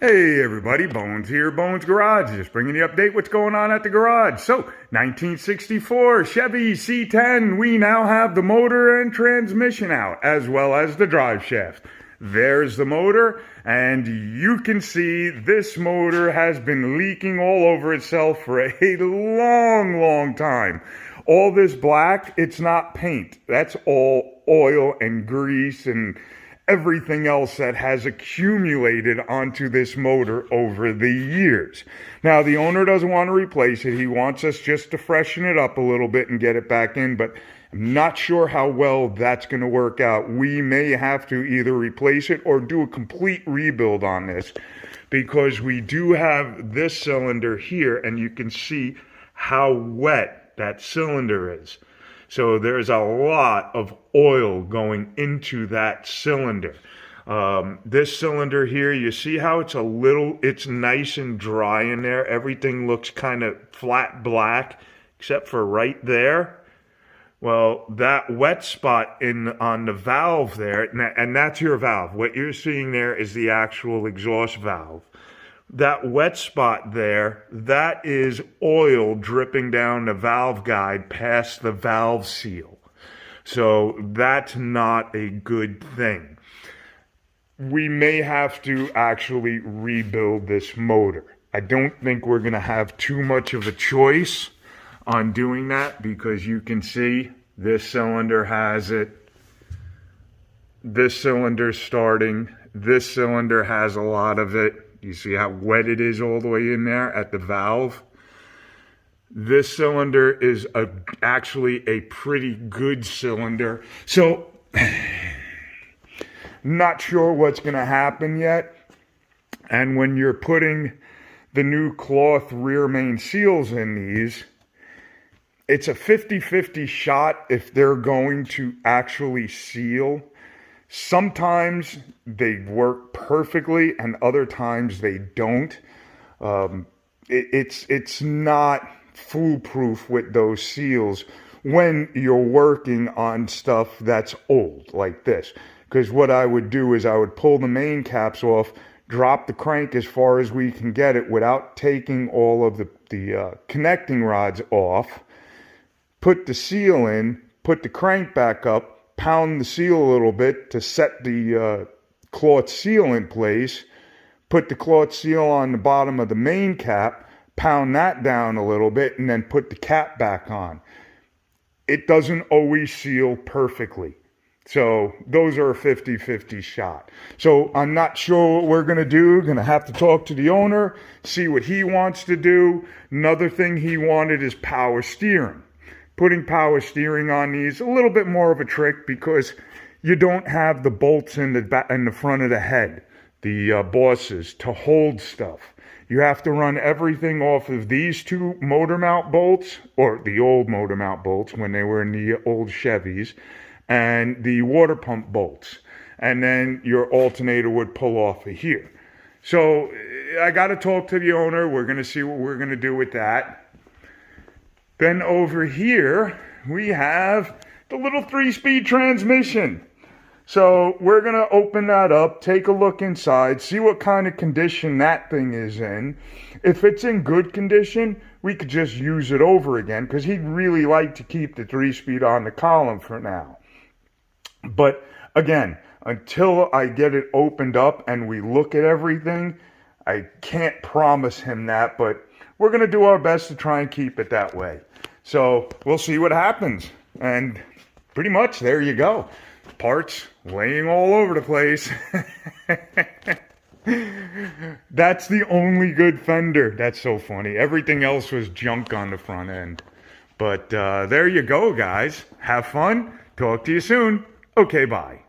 Hey everybody, Bones here, Bones Garage, just bringing you an update what's going on at the garage. So, 1964 Chevy C10, we now have the motor and transmission out, as well as the drive shaft. There's the motor, and you can see this motor has been leaking all over itself for a long time. All this black, it's not paint. That's all oil and grease and everything else that has accumulated onto this motor over the years. Now, the owner doesn't want to replace it. He wants us just to freshen it up a little bit and get it back in, but I'm not sure how well that's going to work out. We may have to either replace it or do a complete rebuild on this, because we do have this cylinder here, and you can see how wet that cylinder is. So there's a lot of oil going into that cylinder. This cylinder here, you see how it's nice and dry in there. Everything looks kind of flat black, except for right there. Well, that wet spot on the valve there, and that's your valve. What you're seeing there is the actual exhaust valve. That wet spot there, that is oil dripping down the valve guide past the valve seal. So that's not a good thing. We may have to actually rebuild this motor. I don't think we're going to have too much of a choice on doing that, because you can see this cylinder has it. This cylinder's starting. This cylinder has a lot of it. You see how wet it is all the way in there at the valve? This cylinder is actually a pretty good cylinder. So, not sure what's going to happen yet. And when you're putting the new cloth rear main seals in these, it's a 50-50 shot if they're going to actually seal. Sometimes they work perfectly, and other times they don't. It's not foolproof with those seals when you're working on stuff that's old like this. Because what I would do is I would pull the main caps off, drop the crank as far as we can get it without taking all of the connecting rods off, put the seal in, put the crank back up, pound the seal a little bit to set the cloth seal in place, put the cloth seal on the bottom of the main cap, pound that down a little bit, and then put the cap back on. It doesn't always seal perfectly. So those are a 50-50 shot. So I'm not sure what we're going to do. Going to have to talk to the owner, see what he wants to do. Another thing he wanted is power steering. Putting power steering on these, a little bit more of a trick, because you don't have the bolts in the front of the head, the bosses, to hold stuff. You have to run everything off of these two motor mount bolts, or the old motor mount bolts when they were in the old Chevys, and the water pump bolts. And then your alternator would pull off of here. So I got to talk to the owner. We're going to see what we're going to do with that. Then over here, we have the little 3-speed transmission. So we're going to open that up, take a look inside, see what kind of condition that thing is in. If it's in good condition, we could just use it over again, because he'd really like to keep the 3-speed on the column for now. But again, until I get it opened up and we look at everything, I can't promise him that, but we're going to do our best to try and keep it that way. So we'll see what happens. And pretty much there you go. Parts laying all over the place. That's the only good fender. That's so funny. Everything else was junk on the front end. But there you go, guys. Have fun. Talk to you soon. Okay, bye.